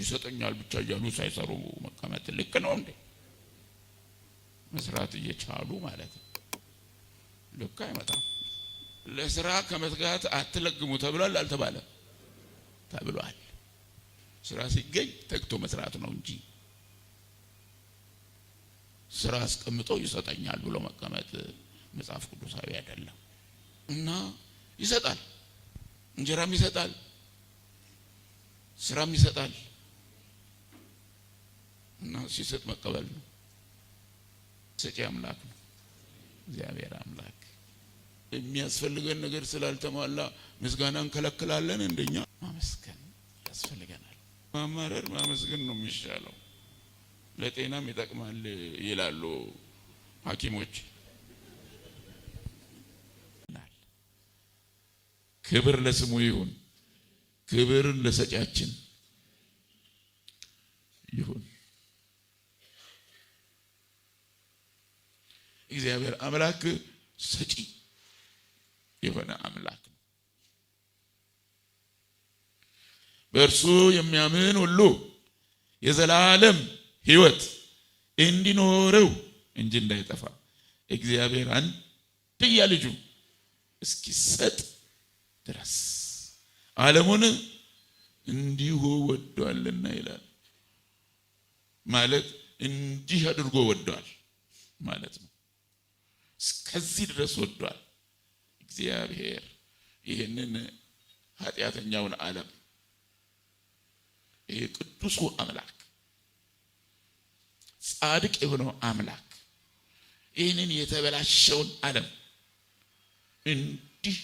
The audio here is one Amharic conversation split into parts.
ይሰጠኛል ብቻ እያሉ ሳይሰሩ መቀመጥ ልክ ነው እንዴ? መስራት እየቻሉ ማለት ነው። ልክ አይመጣም። ለስራ ከመትጋት አትለግሙ ተብሏል አልተባለ? ተብሏል። ስራ ሲገኝ ተግቶ መስራት ነው እንጂ ስራ አስቀምጦ ይሰጠኛል ብሎ መቀመጥ መጽሐፍ ቅዱሳዊ አይደለም። እና ይሰጣል፣ እንጀራም ይሰጣል፣ ስራም ይሰጣል። እና ሲሰጥ መቀበል ነው። ሰጪ አምላክ ነው እግዚአብሔር አምላክ። የሚያስፈልገን ነገር ስላልተሟላ ምስጋና እንከለክላለን? እንደኛ ማመስገን ያስፈልገናል። ማማረር ማመስገን ነው የሚሻለው። ለጤናም ይጠቅማል ይላሉ ሐኪሞች። ክብር ለስሙ ይሁን፣ ክብር ለሰጪያችን ይሁን። እግዚአብሔር አምላክ ሰጪ የሆነ አምላክ ነው። በእርሱ የሚያምን ሁሉ የዘላለም ሕይወት እንዲኖረው እንጂ እንዳይጠፋ እግዚአብሔር አንድያ ልጁ እስኪሰጥ ድረስ ዓለሙን እንዲሁ ወዷልና ይላል። ማለት እንዲህ አድርጎ ወዷል ማለት ነው። እስከዚህ ድረስ ወዷል እግዚአብሔር ይህንን ኃጢአተኛውን ዓለም። ይሄ ቅዱሱ አምላክ ጻድቅ የሆነው አምላክ ይህንን የተበላሸውን ዓለም እንዲህ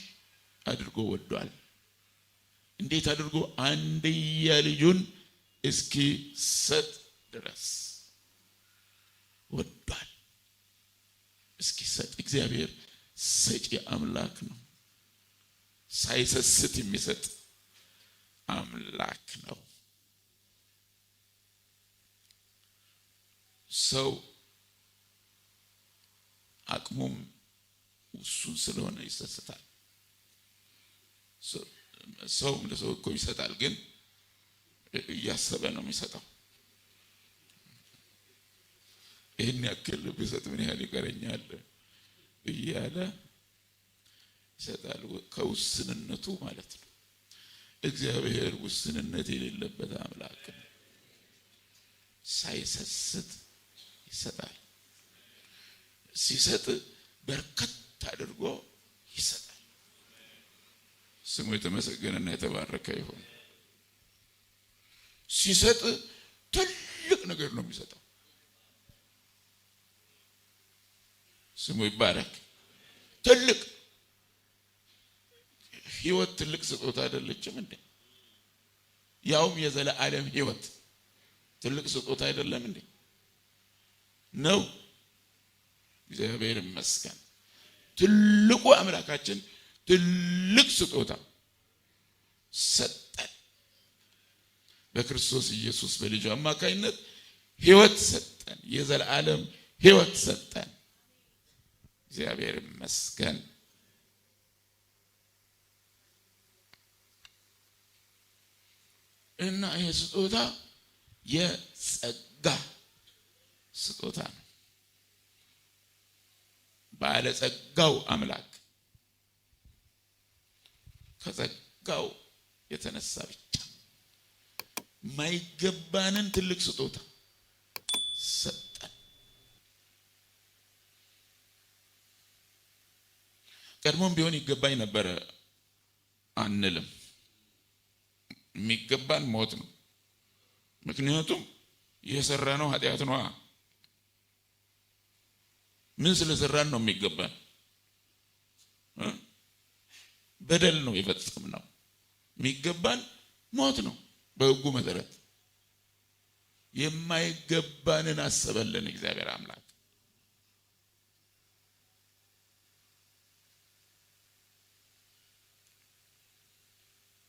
አድርጎ ወዷል። እንዴት አድርጎ? አንድያ ልጁን እስኪሰጥ ድረስ ወዷል። እስኪሰጥ። እግዚአብሔር ሰጪ አምላክ ነው። ሳይሰስት የሚሰጥ አምላክ ነው። ሰው አቅሙም ውሱን ስለሆነ ይሰስታል። ሰው ለሰው እኮ ይሰጣል፣ ግን እያሰበ ነው የሚሰጠው። ይህን ያክል ቢሰጥ ምን ያህል ይቀረኛል እያለ ይሰጣል። ከውስንነቱ ማለት ነው። እግዚአብሔር ውስንነት የሌለበት አምላክ ነው። ሳይሰስት ይሰጣል። ሲሰጥ በርከት አድርጎ ይሰጣል። ስሙ የተመሰገነና የተባረከ ይሁን። ሲሰጥ ትልቅ ነገር ነው የሚሰጠው። ስሙ ይባረክ። ትልቅ ሕይወት ትልቅ ስጦታ አይደለችም እንዴ? ያውም የዘላለም ሕይወት ትልቅ ስጦታ አይደለም እንዴ? ነው። እግዚአብሔር ይመስገን። ትልቁ አምላካችን ትልቅ ስጦታ ሰጠን። በክርስቶስ ኢየሱስ በልጁ አማካይነት ሕይወት ሰጠን። የዘላለም ሕይወት ሰጠን። እግዚአብሔር ይመስገን። እና ይሄ ስጦታ የጸጋ ስጦታ ነው። ባለጸጋው አምላክ ከጸጋው የተነሳ ብቻ ማይገባንን ትልቅ ስጦታ ሰጠን። ቀድሞም ቢሆን ይገባኝ ነበረ አንልም። የሚገባን ሞት ነው። ምክንያቱም የሰራነው ኃጢአት ነው። ምን ስለሰራን ነው የሚገባን? በደል ነው የፈጸምነው። የሚገባን ሞት ነው። በሕጉ መሰረት የማይገባንን አሰበልን እግዚአብሔር አምላክ።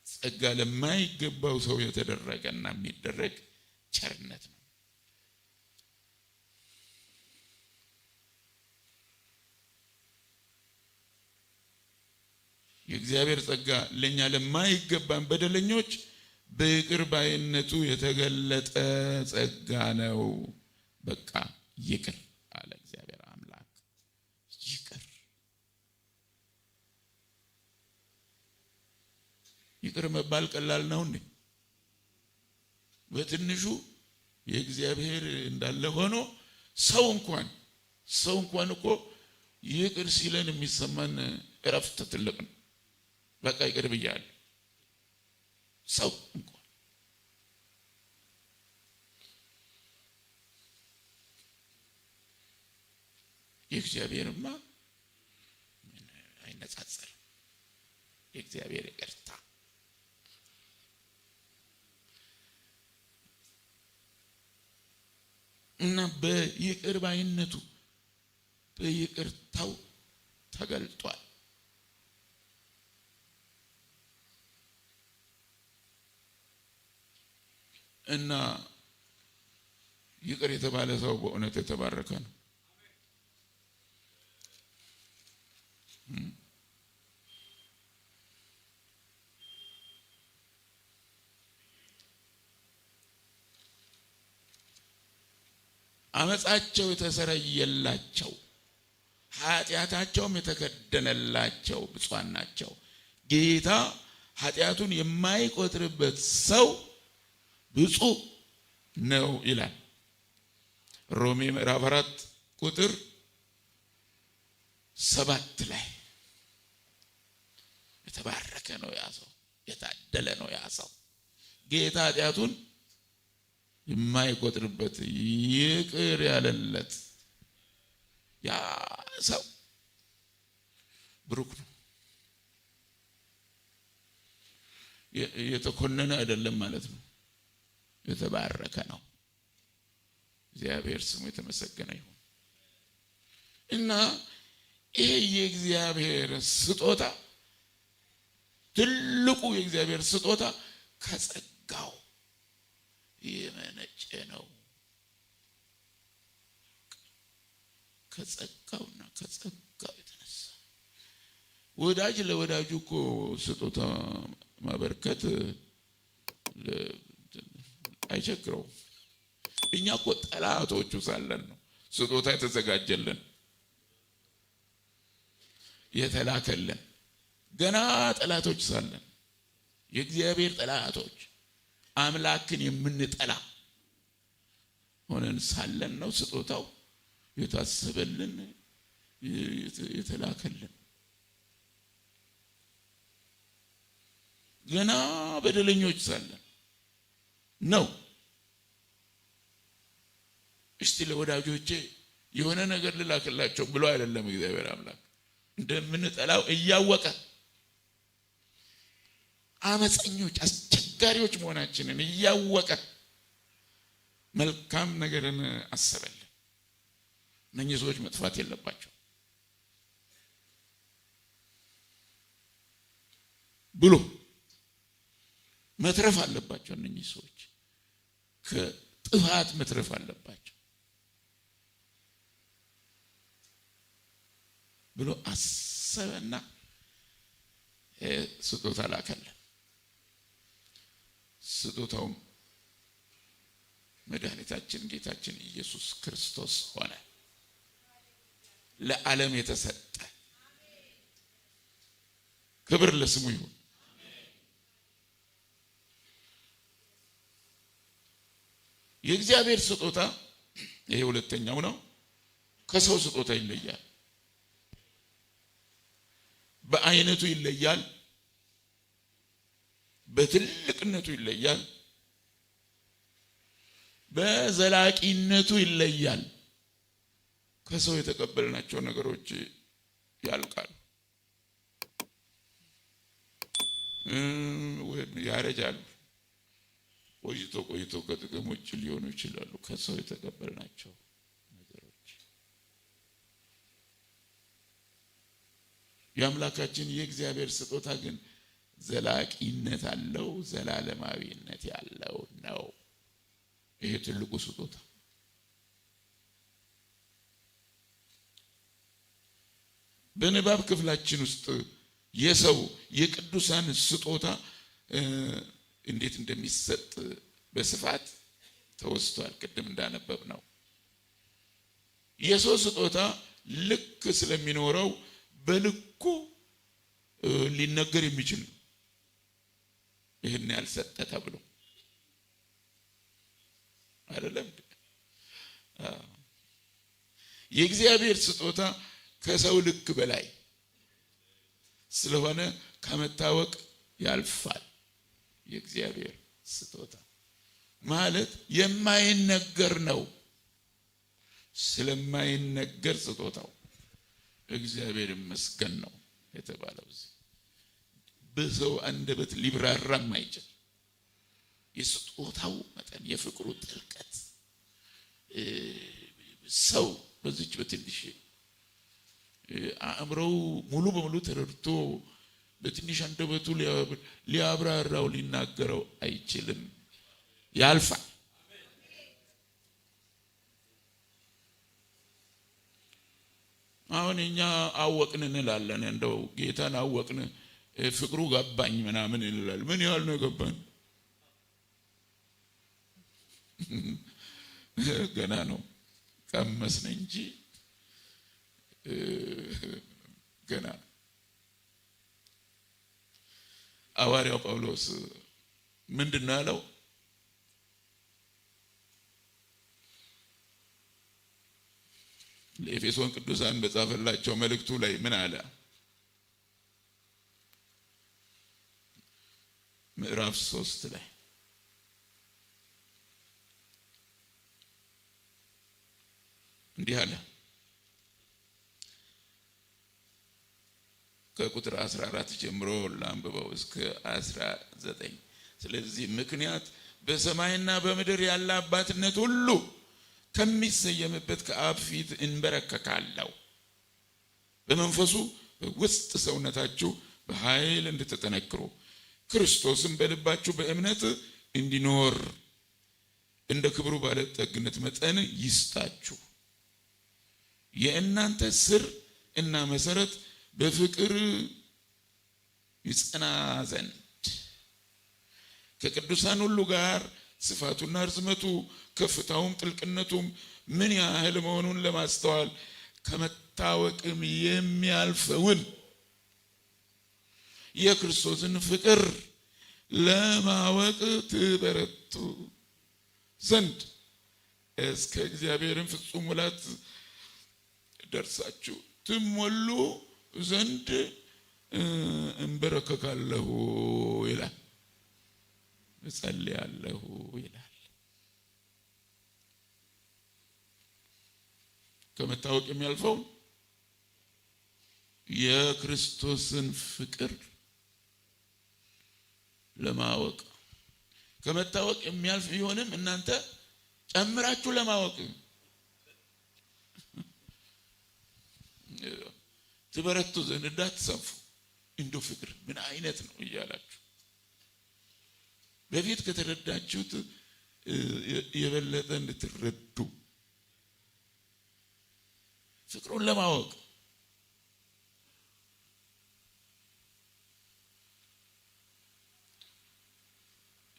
ጸጋ ለማይገባው ሰው የተደረገና የሚደረግ ቸርነት ነው። የእግዚአብሔር ጸጋ ለኛ ለማይገባን በደለኞች በይቅር ባይነቱ የተገለጠ ጸጋ ነው። በቃ ይቅር አለ እግዚአብሔር አምላክ። ይቅር ይቅር መባል ቀላል ነው እንዴ? በትንሹ የእግዚአብሔር እንዳለ ሆኖ ሰው እንኳን እኮ ይቅር ሲለን የሚሰማን እረፍት ትልቅ ነው። በቃ ይቅር ብያለሁ። ሰው እንኳን የእግዚአብሔርማ አይነጻጸርም። የእግዚአብሔር ይቅርታ እና በይቅር ባይነቱ በይቅርታው ተገልጧል። እና ይቅር የተባለ ሰው በእውነት የተባረከ ነው። አመጻቸው የተሰረየላቸው ኃጢአታቸውም የተከደነላቸው ብፁዓን ናቸው። ጌታ ኃጢአቱን የማይቆጥርበት ሰው ብፁዕ ነው ይላል። ሮሜ ምዕራፍ 4 ቁጥር 7 ላይ የተባረከ ነው ያ ሰው፣ የታደለ ነው ያ ሰው። ጌታ ኃጢአቱን የማይቆጥርበት ይቅር ያለለት ያ ሰው ብሩክ ነው። የተኮነነ አይደለም ማለት ነው፣ የተባረከ ነው። እግዚአብሔር ስሙ የተመሰገነ ይሁን። እና ይሄ የእግዚአብሔር ስጦታ ትልቁ የእግዚአብሔር ስጦታ ከጸጋው የመነጨ ነው። ከጸጋውና ከጸጋው የተነሳ ወዳጅ ለወዳጁ እኮ ስጦታ ማበርከት አይቸግረውም። እኛ እኮ ጠላቶቹ ሳለን ነው ስጦታ የተዘጋጀልን የተላከልን። ገና ጠላቶች ሳለን የእግዚአብሔር ጠላቶች አምላክን የምንጠላ ሆነን ሳለን ነው ስጦታው የታሰበልን የተላከልን። ገና በደለኞች ሳለን ነው። እስቲ ለወዳጆቼ የሆነ ነገር ልላክላቸው ብሎ አይደለም እግዚአብሔር አምላክ እንደምንጠላው እያወቀ አመፀኞች አስቸጋሪዎች መሆናችንን እያወቀ መልካም ነገርን አሰበልን። እነኚህ ሰዎች መጥፋት የለባቸው ብሎ መትረፍ አለባቸው። እነኚህ ሰዎች ከጥፋት መትረፍ አለባቸው ብሎ አሰበና ስጦታ ላከልን። ስጦታውም መድኃኒታችን ጌታችን ኢየሱስ ክርስቶስ ሆነ። ለዓለም የተሰጠ ክብር ለስሙ ይሁን። የእግዚአብሔር ስጦታ ይሄ ሁለተኛው ነው። ከሰው ስጦታ ይለያል። በአይነቱ ይለያል፣ በትልቅነቱ ይለያል፣ በዘላቂነቱ ይለያል። ከሰው የተቀበልናቸው ነገሮች ያልቃሉ ወይም ያረጃሉ። ቆይቶ ከጥቅም ውጭ ሊሆኑ ይችላሉ። ከሰው የተቀበልናቸው ነገሮች የአምላካችን የእግዚአብሔር ስጦታ ግን ዘላቂነት አለው፣ ዘላለማዊነት ያለው ነው። ይሄ ትልቁ ስጦታ በንባብ ክፍላችን ውስጥ የሰው የቅዱሳን ስጦታ እንዴት እንደሚሰጥ በስፋት ተወስቷል። ቅድም እንዳነበብ ነው የሰው ስጦታ ልክ ስለሚኖረው በልኩ ሊነገር የሚችል ይሄን ያልሰጠ ተብሎ አይደለም። የእግዚአብሔር ስጦታ ከሰው ልክ በላይ ስለሆነ ከመታወቅ ያልፋል። የእግዚአብሔር ስጦታ ማለት የማይነገር ነው። ስለማይነገር ስጦታው እግዚአብሔር ይመስገን ነው የተባለው። በሰው አንደበት ሊብራራ የማይችል የስጦታው መጠን፣ የፍቅሩ ጥልቀት ሰው በዚች በትንሽ አእምሮው ሙሉ በሙሉ ተረድቶ በትንሽ አንደበቱ ሊያብራራው ሊናገረው አይችልም። ያልፋል። አሁን እኛ አወቅን እንላለን። እንደው ጌታን አወቅን ፍቅሩ ገባኝ ምናምን እንላለን። ምን ያህል ነው ገባን? ገና ነው ቀመስን እንጂ ገና። ሐዋርያው ጳውሎስ ምንድን ነው ያለው? ለኤፌሶን ቅዱሳን በጻፈላቸው መልእክቱ ላይ ምን አለ? ምዕራፍ 3 ላይ እንዲህ አለ። ከቁጥር 14 ጀምሮ ላንብበው እስከ 19። ስለዚህ ምክንያት በሰማይና በምድር ያለ አባትነት ሁሉ ከሚሰየምበት ከአብ ፊት እንበረከካለሁ፣ በመንፈሱ ውስጥ ሰውነታችሁ በኃይል እንድትጠነክሩ ክርስቶስም በልባችሁ በእምነት እንዲኖር እንደ ክብሩ ባለጠግነት መጠን ይስጣችሁ። የእናንተ ስር እና መሰረት በፍቅር ይጸና ዘንድ ከቅዱሳን ሁሉ ጋር ስፋቱና ርዝመቱ ከፍታውም ጥልቅነቱም ምን ያህል መሆኑን ለማስተዋል ከመታወቅም የሚያልፈውን የክርስቶስን ፍቅር ለማወቅ ትበረቱ ዘንድ እስከ እግዚአብሔርን ፍጹም ሙላት ደርሳችሁ ትሞሉ ዘንድ እንበረከካለሁ ይላል፣ እጸልያለሁ ይላል። ከመታወቅ የሚያልፈው የክርስቶስን ፍቅር ለማወቅ። ከመታወቅ የሚያልፍ ቢሆንም እናንተ ጨምራችሁ ለማወቅ ትበረቱ ዘንድ እንዳትሰንፉ፣ እንደው ፍቅር ምን አይነት ነው እያላችሁ በፊት ከተረዳችሁት የበለጠ እንድትረዱ ፍቅሩን ለማወቅ።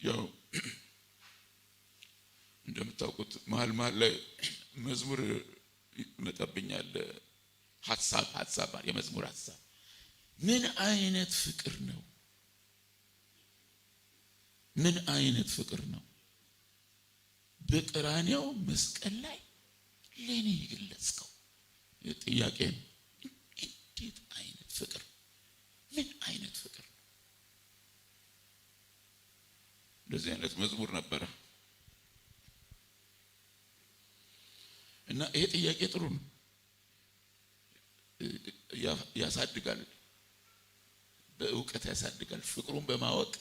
ያው እንደምታውቁት መሀል ላይ መዝሙር ይመጣብኛል። ሐሳብ የመዝሙር ሐሳብ ምን አይነት ፍቅር ነው? ምን አይነት ፍቅር ነው? በቀራንያው መስቀል ላይ ለኔ የገለጽከው ጥያቄ ነው። እንዴት አይነት ፍቅር! ምን አይነት ፍቅር! እንደዚህ አይነት መዝሙር ነበረ እና ይሄ ጥያቄ ጥሩ ነው፣ ያሳድጋል፣ በእውቀት ያሳድጋል፣ ፍቅሩን በማወቅ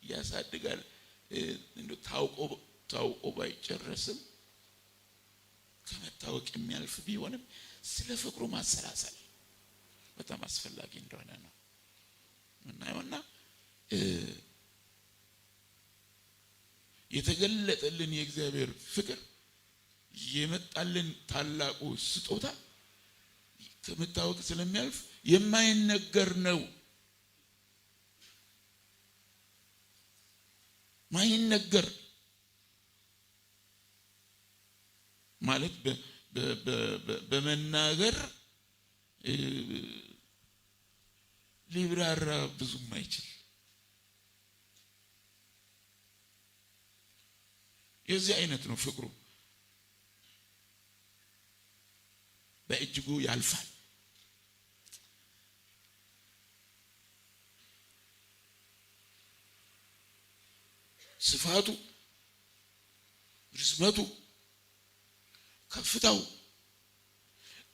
ያሳድጋል። እንደው ታውቆ ባይጨረስም ከመታወቅ የሚያልፍ ቢሆንም ስለ ፍቅሩ ማሰላሰል በጣም አስፈላጊ እንደሆነ ነው እናየውና የተገለጠልን የእግዚአብሔር ፍቅር የመጣልን ታላቁ ስጦታ ከመታወቅ ስለሚያልፍ የማይነገር ነው። ማይነገር ማለት በመናገር ሊብራራ ብዙም አይችል የዚህ አይነት ነው ፍቅሩ። በእጅጉ ያልፋል። ስፋቱ፣ ርዝመቱ፣ ከፍታው፣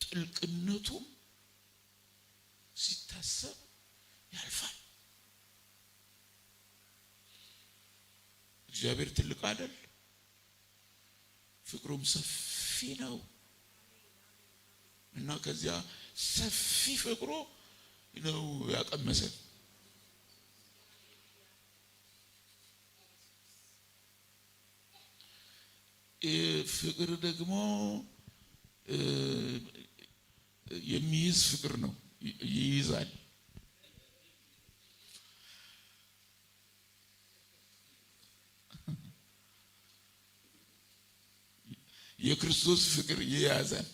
ጥልቅነቱ ሲታሰብ ያልፋል። እግዚአብሔር ትልቅ አይደል? ፍቅሩም ሰፊ ነው እና ከዚያ ሰፊ ፍቅሩ ነው ያቀመሰን። ፍቅር ደግሞ የሚይዝ ፍቅር ነው። ይይዛል። የክርስቶስ ፍቅር ይያዛል።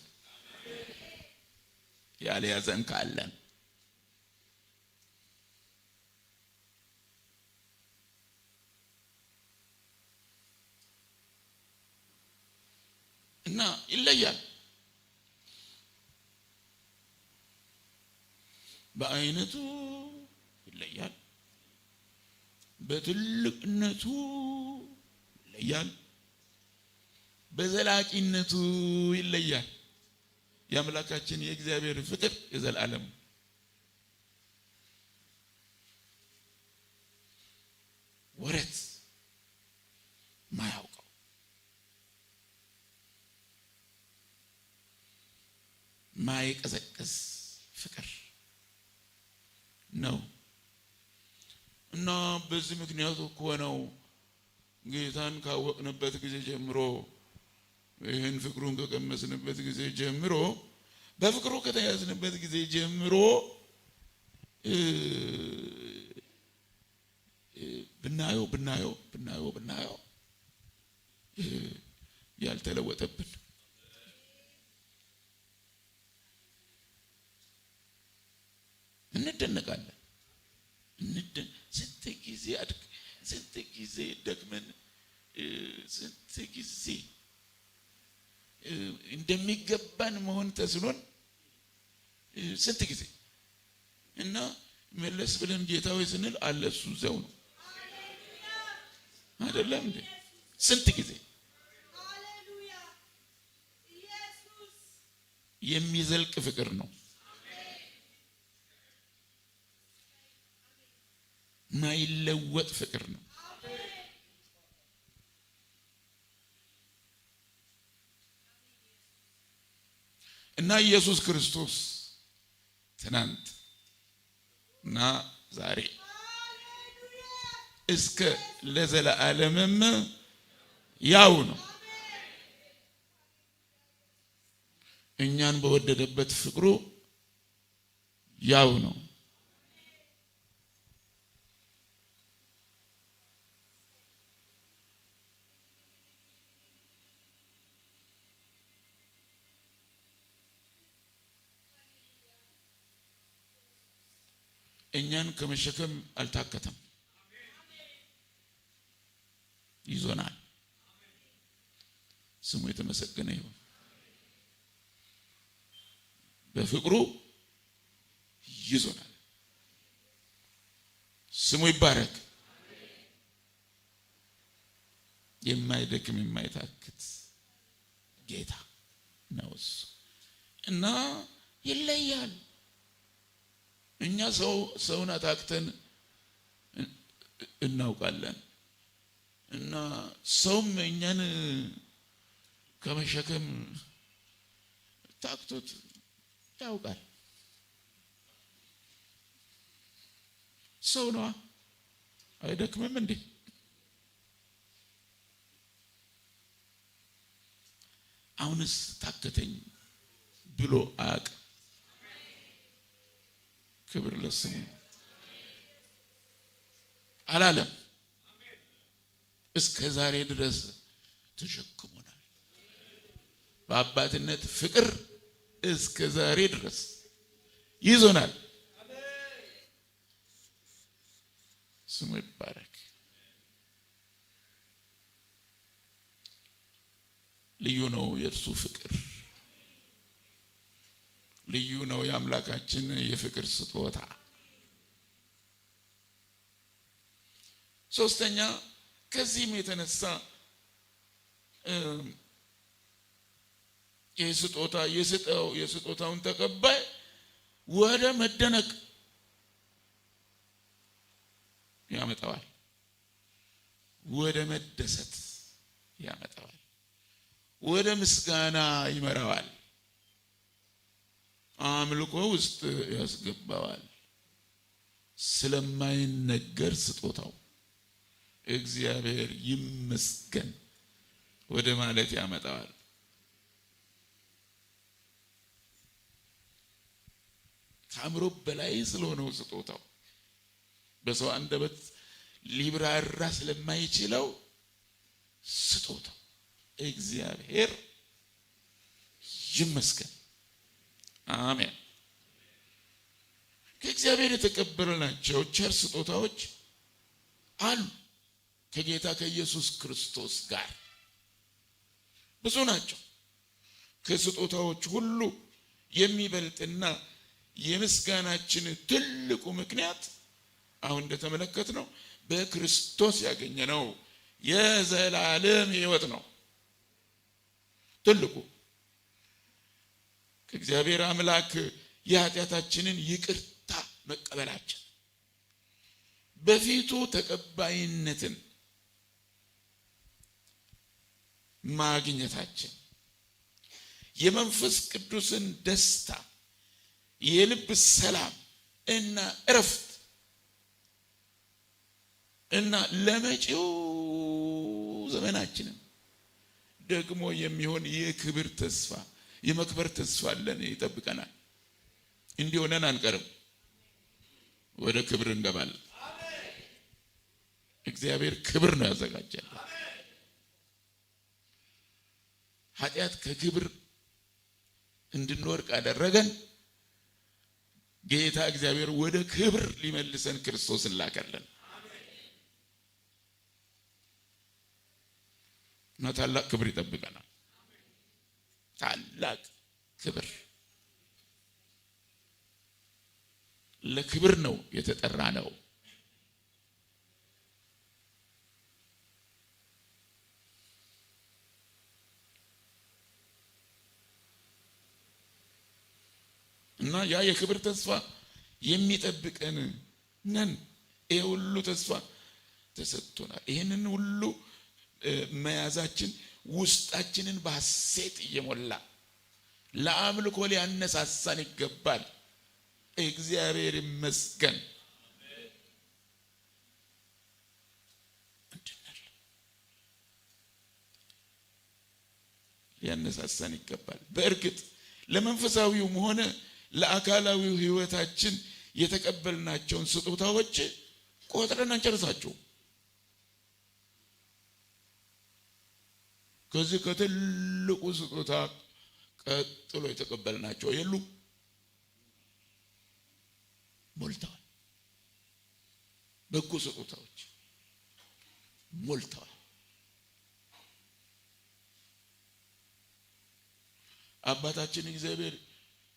ያልያዘን ካለን እና ይለያል። በአይነቱ ይለያል፣ በትልቅነቱ ይለያል፣ በዘላቂነቱ ይለያል። የአምላካችን የእግዚአብሔር ፍቅር የዘላለም ወረት ማያውቀው ማይቀዘቅዝ ፍቅር ነው እና በዚህ ምክንያቱ እኮ ነው ጌታን ካወቅንበት ጊዜ ጀምሮ ይህን ፍቅሩን ከቀመስንበት ጊዜ ጀምሮ በፍቅሩ ከተያዝንበት ጊዜ ጀምሮ ብናየው ያልተለወጠብን እንደነቃለን። ስንት ጊዜ ደግመን ስንት ጊዜ እንደሚገባን መሆን ተስኖን ስንት ጊዜ እና መለስ ብለን ጌታዊ ስንል አለ እሱ እዛው ነው አይደለም እንዴ? ስንት ጊዜ የሚዘልቅ ፍቅር ነው። ማይለወጥ ፍቅር ነው። እና ኢየሱስ ክርስቶስ ትናንት እና ዛሬ እስከ ለዘላለምም ያው ነው። እኛን በወደደበት ፍቅሩ ያው ነው። እኛን ከመሸከም አልታከተም፣ ይዞናል። ስሙ የተመሰገነ ይሁን። በፍቅሩ ይዞናል። ስሙ ይባረክ። የማይደክም የማይታክት ጌታ ነው እሱ እና ይለያል። እኛ ሰውን አታክተን እናውቃለን እና ሰውም እኛን ከመሸከም ታክቶት ያውቃል። ሰው ነው አይደክምም እንዴ? አሁንስ ታከተኝ ብሎ አያውቅም። ክብር ለስሙ አላለም። እስከ ዛሬ ድረስ ተሸክሞናል። በአባትነት ፍቅር እስከ ዛሬ ድረስ ይዞናል። ስሙ ይባረክ። ልዩ ነው የእርሱ ፍቅር፣ ልዩ ነው የአምላካችን የፍቅር ስጦታ። ሶስተኛ ከዚህም የተነሳ የስጦታውን ተቀባይ ወደ መደነቅ ያመጣዋል፣ ወደ መደሰት ያመጣዋል፣ ወደ ምስጋና ይመራዋል፣ አምልኮ ውስጥ ያስገባዋል። ስለማይነገር ስጦታው እግዚአብሔር ይመስገን ወደ ማለት ያመጣዋል። ከአእምሮ በላይ ስለሆነው ስጦታው በሰው አንደበት ሊብራራ ስለማይችለው ስጦታው እግዚአብሔር ይመስገን። አሜን። ከእግዚአብሔር የተቀበልናቸው ቸር ስጦታዎች አሉ። ከጌታ ከኢየሱስ ክርስቶስ ጋር ብዙ ናቸው። ከስጦታዎች ሁሉ የሚበልጥና የምስጋናችን ትልቁ ምክንያት አሁን እንደተመለከትነው በክርስቶስ ያገኘነው የዘላለም ሕይወት ነው። ትልቁ ከእግዚአብሔር አምላክ የኃጢአታችንን ይቅርታ መቀበላችን፣ በፊቱ ተቀባይነትን ማግኘታችን፣ የመንፈስ ቅዱስን ደስታ፣ የልብ ሰላም እና እረፍት እና ለመጪው ዘመናችንም ደግሞ የሚሆን የክብር ተስፋ፣ የመክበር ተስፋ አለን፣ ይጠብቀናል። እንዲህ ሆነን አንቀርም፣ ወደ ክብር እንገባለን። እግዚአብሔር ክብር ነው ያዘጋጀልን። ኃጢአት ከክብር እንድንወርቅ አደረገን። ጌታ እግዚአብሔር ወደ ክብር ሊመልሰን ክርስቶስን ላከልን እና ታላቅ ክብር ይጠብቀናል። ታላቅ ክብር፣ ለክብር ነው የተጠራ ነው። እና ያ የክብር ተስፋ የሚጠብቀን ነን። ይሄ ሁሉ ተስፋ ተሰጥቶናል። ይሄንን ሁሉ መያዛችን ውስጣችንን በሐሴት እየሞላ ለአምልኮ ሊያነሳሳን ይገባል። እግዚአብሔር ይመስገን። ሊያነሳሳን ይገባል። በእርግጥ ለመንፈሳዊውም ሆነ ለአካላዊው ሕይወታችን የተቀበልናቸውን ስጦታዎች ቆጥረን አንጨርሳቸው። ከዚህ ከትልቁ ስጦታ ቀጥሎ የተቀበልናቸው የሉ ሞልተዋል። በጎ ስጦታዎች ሞልተዋል። አባታችን እግዚአብሔር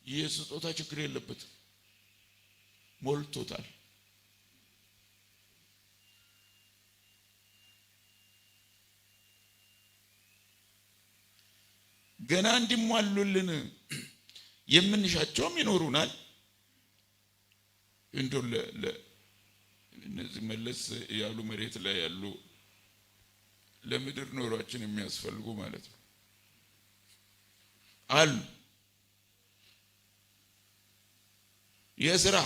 የስጦታ ችግር የለበትም፣ ሞልቶታል። ገና እንዲሟሉልን የምንሻቸውም ይኖሩናል። እንደው እነዚህ መለስ ያሉ መሬት ላይ ያሉ ለምድር ኖሯችን የሚያስፈልጉ ማለት ነው አሉ። የሥራ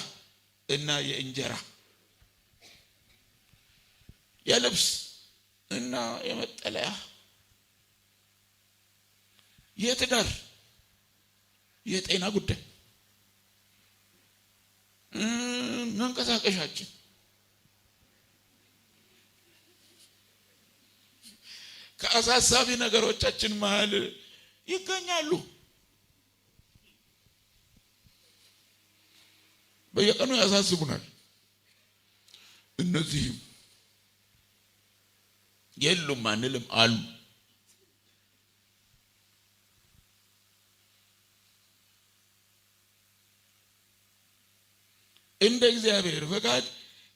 እና የእንጀራ፣ የልብስ እና የመጠለያ፣ የትዳር፣ የጤና ጉዳይ፣ መንቀሳቀሻችን ከአሳሳቢ ነገሮቻችን መሃል ይገኛሉ። በየቀኑ ያሳስቡናል። እነዚህም የሉም አንልም አሉ። እንደ እግዚአብሔር ፈቃድ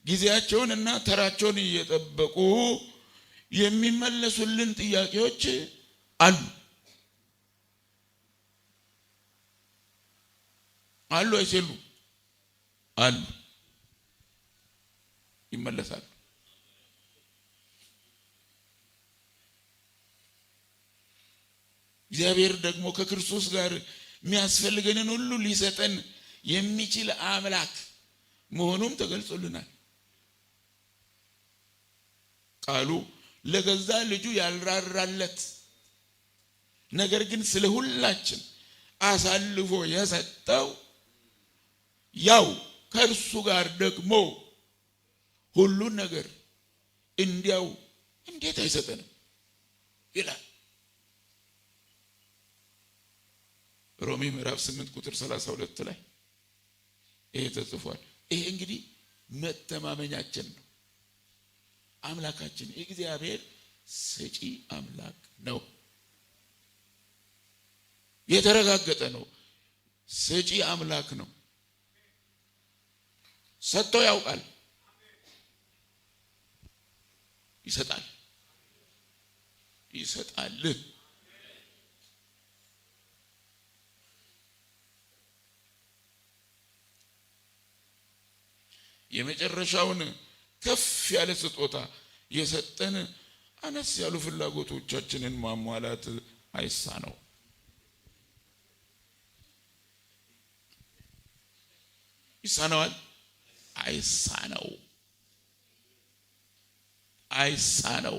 ጊዜያቸውን እና ተራቸውን እየጠበቁ የሚመለሱልን ጥያቄዎች አሉ አሉ አይሰሉ አሉ፣ ይመለሳሉ። እግዚአብሔር ደግሞ ከክርስቶስ ጋር የሚያስፈልገንን ሁሉ ሊሰጠን የሚችል አምላክ መሆኑም ተገልጾልናል። ቃሉ ለገዛ ልጁ ያልራራለት ነገር ግን ስለ ሁላችን አሳልፎ የሰጠው ያው ከእርሱ ጋር ደግሞ ሁሉን ነገር እንዲያው እንዴት አይሰጠንም ይላል። ሮሜ ምዕራፍ 8 ቁጥር 32 ላይ ይሄ ተጽፏል። ይሄ እንግዲህ መተማመኛችን ነው። አምላካችን እግዚአብሔር ሰጪ አምላክ ነው። የተረጋገጠ ነው። ሰጪ አምላክ ነው። ሰጥቶ ያውቃል። ይሰጣል። ይሰጣል። የመጨረሻውን ከፍ ያለ ስጦታ የሰጠን አነስ ያሉ ፍላጎቶቻችንን ማሟላት አይሳነው። ይሳነዋል? አይሳነው። አይሳነው።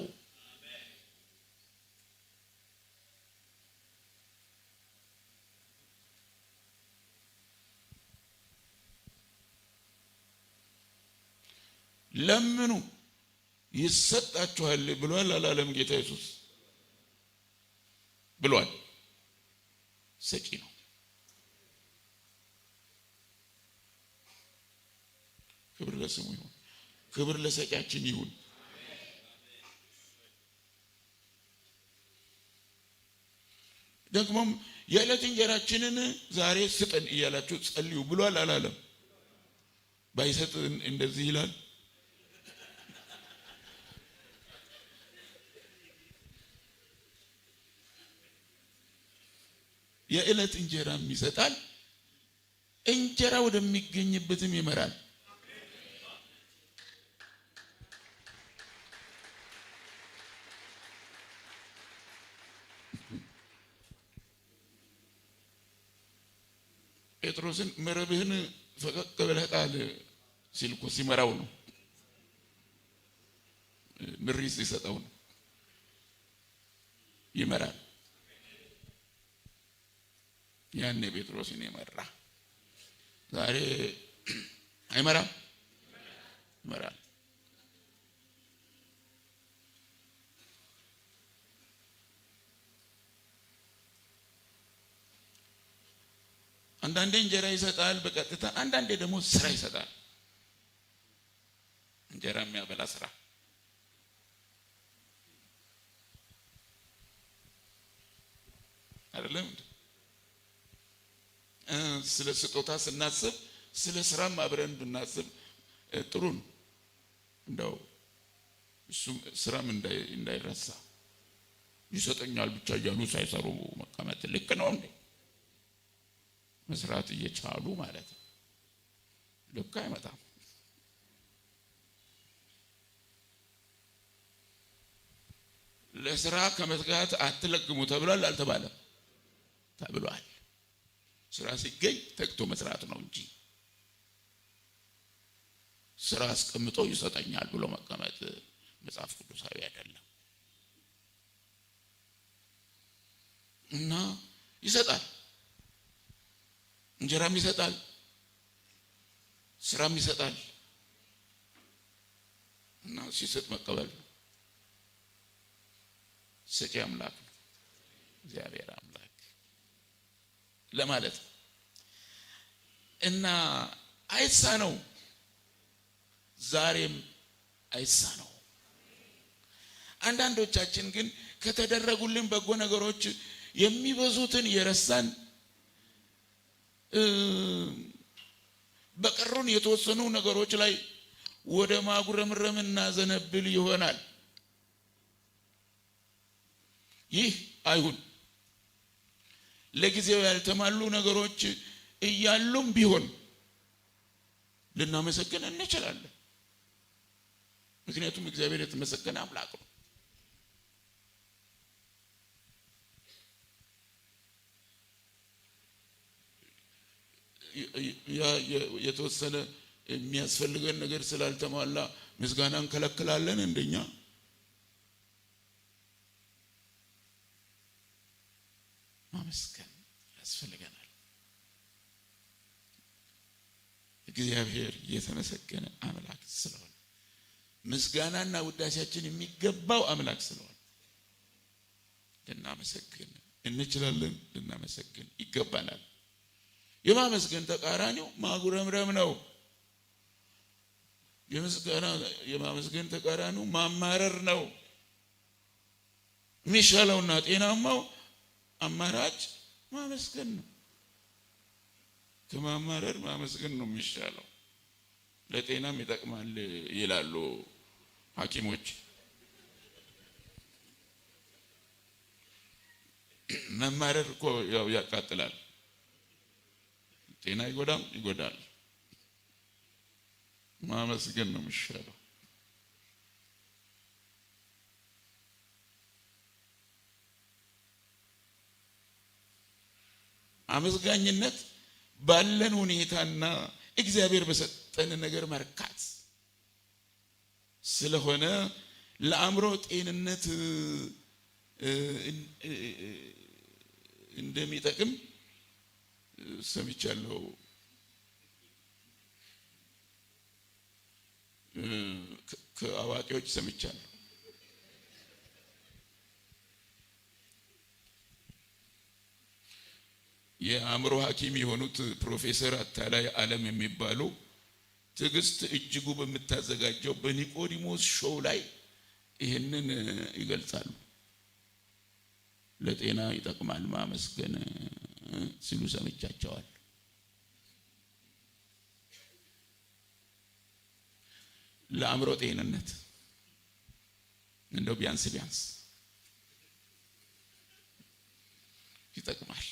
ለምኑ ይሰጣችኋል ብሏል አላለም? ጌታ ኢየሱስ ብሏል። ሰጪ ነው። ክብር ለስሙ ይሁን። ክብር ለሰጪያችን ይሁን። ደግሞም የዕለት እንጀራችንን ዛሬ ስጠን እያላችሁ ጸልዩ ብሏል አላለም? ባይሰጥ እንደዚህ ይላል። የዕለት እንጀራም ይሰጣል፣ እንጀራ ወደሚገኝበትም ይመራል። ጴጥሮስን መረብህን ፈቀቅ ብለህ ጣል ሲል እኮ ሲመራው ነው። ምሪት ሲሰጠው ነው። ይመራል። ያኔ ጴጥሮስን የመራ ዛሬ አይመራም? ይመራል። አንዳንዴ እንጀራ ይሰጣል በቀጥታ፣ አንዳንዴ ደግሞ ስራ ይሰጣል። እንጀራ የሚያበላ ስራ። አይደለም? ስለ ስጦታ ስናስብ ስለ ስራም አብረን ብናስብ ጥሩ ነው። እንደው እሱም ስራም እንዳይረሳ ይሰጠኛል ብቻ እያሉ ሳይሰሩ መቀመጥ ልክ ነው እንዴ? መስራት እየቻሉ ማለት ነው። ልክ አይመጣም። ለስራ ከመትጋት አትለግሙ ተብሏል አልተባለም? ተብሏል። ስራ ሲገኝ ተግቶ መስራት ነው እንጂ ስራ አስቀምጦ ይሰጠኛል ብሎ መቀመጥ መጽሐፍ ቅዱሳዊ አይደለም። እና ይሰጣል። እንጀራም ይሰጣል፣ ስራም ይሰጣል። እና ሲሰጥ መቀበል ነው። ሰጪ አምላክ ነው እግዚአብሔር አምላክ ለማለት እና አይሳነው ዛሬም አይሳነው። አንዳንዶቻችን ግን ከተደረጉልን በጎ ነገሮች የሚበዙትን የረሳን በቀሩን የተወሰኑ ነገሮች ላይ ወደ ማጉረምረምና ዘነብል ይሆናል። ይህ አይሁን። ለጊዜው ያልተሟሉ ነገሮች እያሉም ቢሆን ልናመሰግን እንችላለን። ምክንያቱም እግዚአብሔር የተመሰገነ አምላክ ነው። ያ የተወሰነ የሚያስፈልገን ነገር ስላልተሟላ ምስጋና እንከለክላለን እንደኛ? ማመስገን ያስፈልገናል። እግዚአብሔር የተመሰገነ አምላክ ስለሆነ ምስጋናና ውዳሴያችን የሚገባው አምላክ ስለሆነ ልናመሰግን እንችላለን፣ ልናመሰግን ይገባናል። የማመስገን ተቃራኒው ማጉረምረም ነው። የማመስገን ተቃራኒው ማማረር ነው። የሚሻለውና ጤናማው አማራጭ ማመስገን ነው። ከማማረር ማመስገን ነው የሚሻለው። ለጤናም ይጠቅማል ይላሉ ሐኪሞች። መማረር እኮ ያው ያቃጥላል። ጤና ይጎዳል። ማመስገን ነው የሚሻለው። አመስጋኝነት ባለን ሁኔታና እግዚአብሔር በሰጠን ነገር መርካት ስለሆነ ለአእምሮ ጤንነት እንደሚጠቅም ሰምቻለሁ። ከአዋቂዎች ሰምቻለሁ። የአእምሮ ሐኪም የሆኑት ፕሮፌሰር አታላይ ዓለም የሚባሉ ትዕግስት እጅጉ በምታዘጋጀው በኒቆዲሞስ ሾው ላይ ይህንን ይገልጻሉ። ለጤና ይጠቅማል ማመስገን ሲሉ ሰምቻቸዋል። ለአእምሮ ጤንነት እንደው ቢያንስ ይጠቅማል።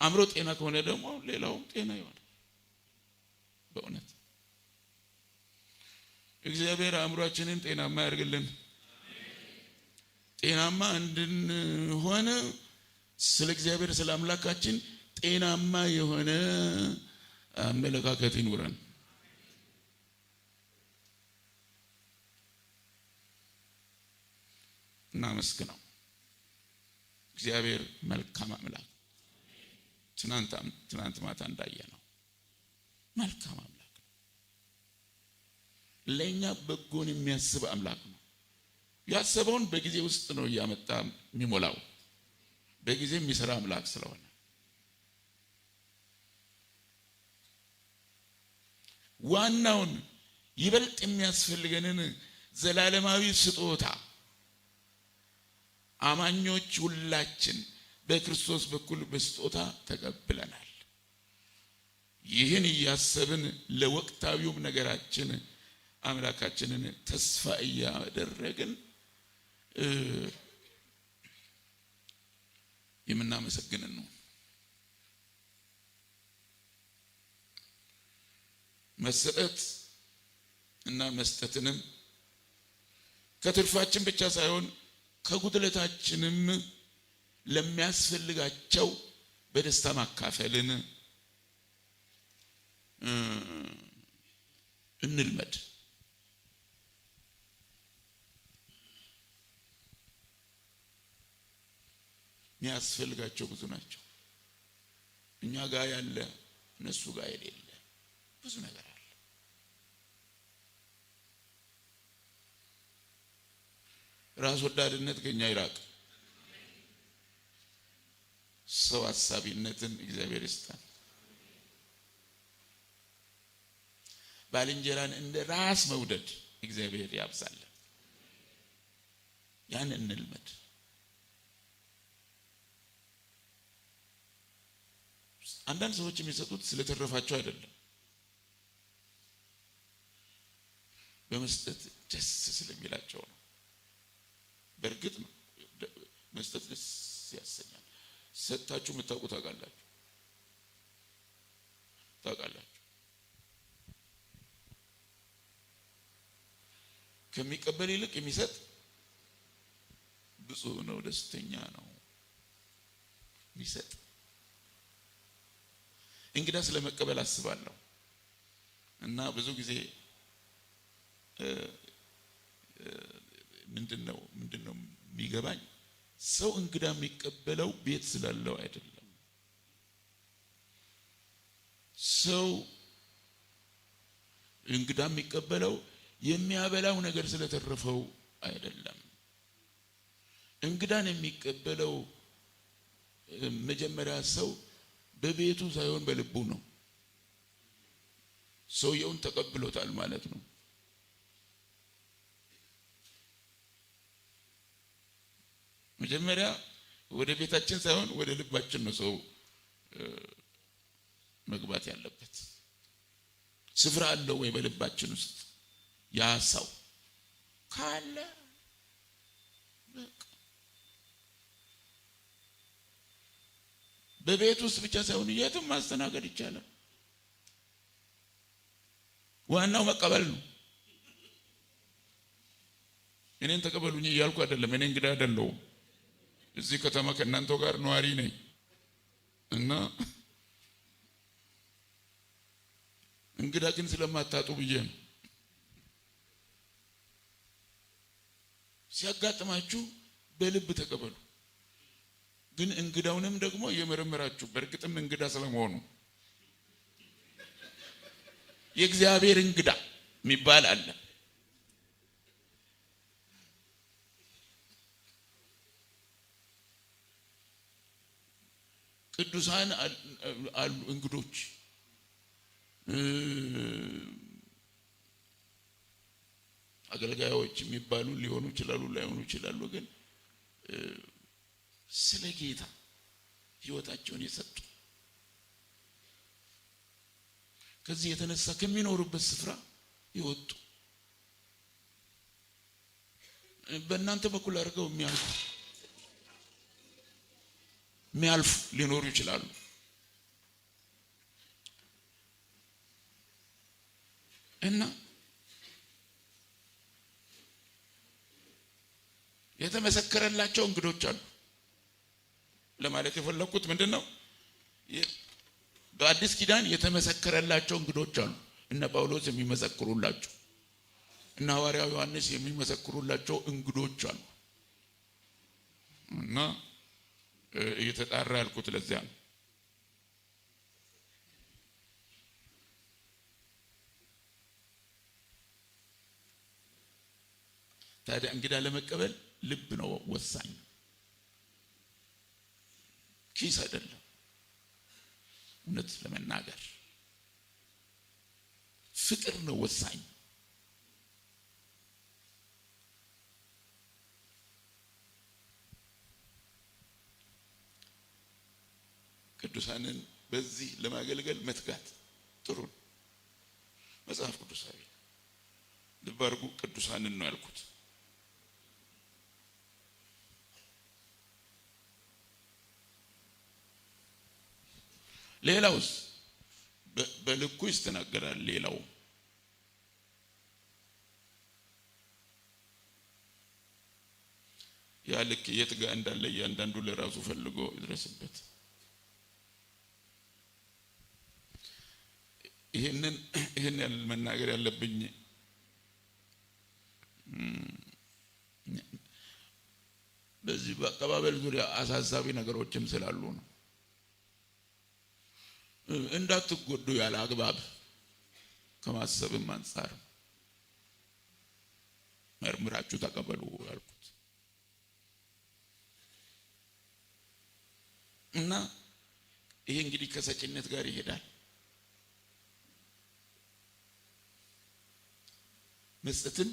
አእምሮ ጤና ከሆነ ደግሞ ሌላው ጤና ይሆናል። በእውነት እግዚአብሔር አእምሮአችንን ጤናማ ያድርግልን። ጤናማ እንድንሆን ስለ እግዚአብሔር ስለ አምላካችን ጤናማ የሆነ አመለካከት ይኑረን። እናመስግነው። እግዚአብሔር መልካም አምላክ፣ ትናንት ማታ እንዳየነው መልካም አምላክ ነው። ለእኛ በጎን የሚያስብ አምላክ ነው። ያሰበውን በጊዜ ውስጥ ነው እያመጣ የሚሞላው። በጊዜ የሚሰራ አምላክ ስለሆነ ዋናውን ይበልጥ የሚያስፈልገንን ዘላለማዊ ስጦታ አማኞች ሁላችን በክርስቶስ በኩል በስጦታ ተቀብለናል። ይህን እያሰብን ለወቅታዊውም ነገራችን አምላካችንን ተስፋ እያደረግን የምናመሰግንን ነው። መሰጠት እና መስጠትንም ከትርፋችን ብቻ ሳይሆን ከጉድለታችንም ለሚያስፈልጋቸው በደስታ ማካፈልን እንልመድ። የሚያስፈልጋቸው ብዙ ናቸው። እኛ ጋር ያለ እነሱ ጋር የሌለ ብዙ ነገር አለ። ራስ ወዳድነት ከኛ ይራቅ። ሰው አሳቢነትን እግዚአብሔር ይስጣል። ባልንጀራን እንደ ራስ መውደድ እግዚአብሔር ያብዛል። ያን እንልመድ። አንዳንድ ሰዎች የሚሰጡት ስለተረፋቸው አይደለም፣ በመስጠት ደስ ስለሚላቸው ነው። በእርግጥ ነው መስጠት ደስ ያሰኛል። ሰጣችሁ የምታውቁ ታውቃላችሁ። ከሚቀበል ይልቅ የሚሰጥ ብፁዕ ነው፣ ደስተኛ ነው የሚሰጥ። እንግዳ ስለመቀበል አስባለሁ እና ብዙ ጊዜ ምንድነው የሚገባኝ፣ ሰው እንግዳ የሚቀበለው ቤት ስላለው አይደለም። ሰው እንግዳ የሚቀበለው የሚያበላው ነገር ስለተረፈው አይደለም። እንግዳን የሚቀበለው መጀመሪያ ሰው በቤቱ ሳይሆን በልቡ ነው። ሰውየውን ተቀብሎታል ማለት ነው። መጀመሪያ ወደ ቤታችን ሳይሆን ወደ ልባችን ነው ሰው መግባት ያለበት። ስፍራ አለው ወይ በልባችን ውስጥ? ያ ሰው ካለ በቤት ውስጥ ብቻ ሳይሆን የትም ማስተናገድ ይቻላል። ዋናው መቀበል ነው። እኔን ተቀበሉኝ እያልኩ አይደለም። እኔ እንግዳ አይደለሁም። እዚህ ከተማ ከእናንተው ጋር ነዋሪ ነኝ እና እንግዳ ግን ስለማታጡ ብዬ ነው። ሲያጋጥማችሁ በልብ ተቀበሉ። ግን እንግዳውንም ደግሞ እየመረመራችሁ በእርግጥም እንግዳ ስለመሆኑ የእግዚአብሔር እንግዳ የሚባል አለ። ቅዱሳን አሉ እንግዶች። አገልጋዮች የሚባሉ ሊሆኑ ይችላሉ፣ ላይሆኑ ይችላሉ። ግን ስለ ጌታ ሕይወታቸውን የሰጡ ከዚህ የተነሳ ከሚኖሩበት ስፍራ ይወጡ በእናንተ በኩል አድርገው የሚያልፉ ሊኖሩ ይችላሉ። እና የተመሰከረላቸው እንግዶች አሉ። ለማለት የፈለኩት ምንድነው? በአዲስ ኪዳን የተመሰከረላቸው እንግዶች አሉ። እነ ጳውሎስ የሚመሰክሩላቸው፣ እነ ሐዋርያው ዮሐንስ የሚመሰክሩላቸው እንግዶች አሉ። እና እየተጣራ ያልኩት ለዚያ ነው። ታዲያ እንግዳ ለመቀበል ልብ ነው ወሳኝ፣ ኪስ አይደለም። እውነት ለመናገር ፍቅር ነው ወሳኝ። ቅዱሳንን በዚህ ለማገልገል መትጋት ጥሩ ነው። መጽሐፍ ቅዱሳዊ ልብ አድርጉ። ቅዱሳንን ነው ያልኩት። ሌላውስ በልኩ ይስተናገዳል። ሌላው ያ ልክ የት ጋር እንዳለ እያንዳንዱ ለራሱ ፈልጎ ይድረስበት። ይሄን ያለ መናገር ያለብኝ በዚህ በአቀባበል ዙሪያ አሳሳቢ ነገሮችም ስላሉ ነው። እንዳትጎዱ ያለ አግባብ ከማሰብም አንፃር መርምራችሁ ተቀበሉ ያልኩት። ይመጣና ይሄ እንግዲህ ከሰጪነት ጋር ይሄዳል። መስጠትን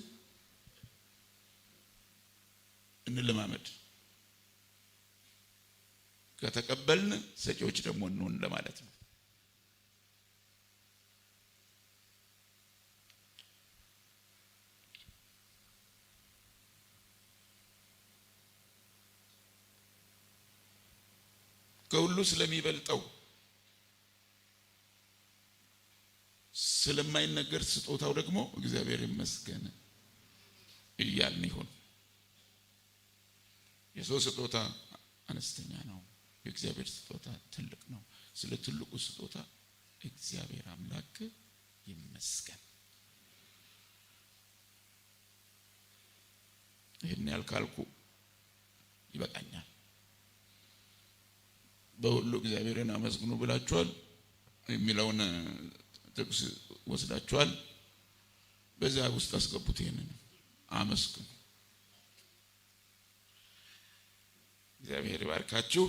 እንለማመድ። ከተቀበልን ሰጪዎች ደግሞ እንሆን ለማለት ነው። ከሁሉ ስለሚበልጠው ስለማይነገር ስጦታው ደግሞ እግዚአብሔር ይመስገን እያልን ይሁን። የሰው ስጦታ አነስተኛ ነው፣ የእግዚአብሔር ስጦታ ትልቅ ነው። ስለ ትልቁ ስጦታ እግዚአብሔር አምላክ ይመስገን። ይህን ያልካልኩ ይበቃኛል። በሁሉ እግዚአብሔርን አመስግኑ ብላችኋል የሚለውን ጥቅስ ወስዳችኋል። በዛ ውስጥ አስገቡት። ይሄንን አመስግኑ። እግዚአብሔር ይባርካችሁ።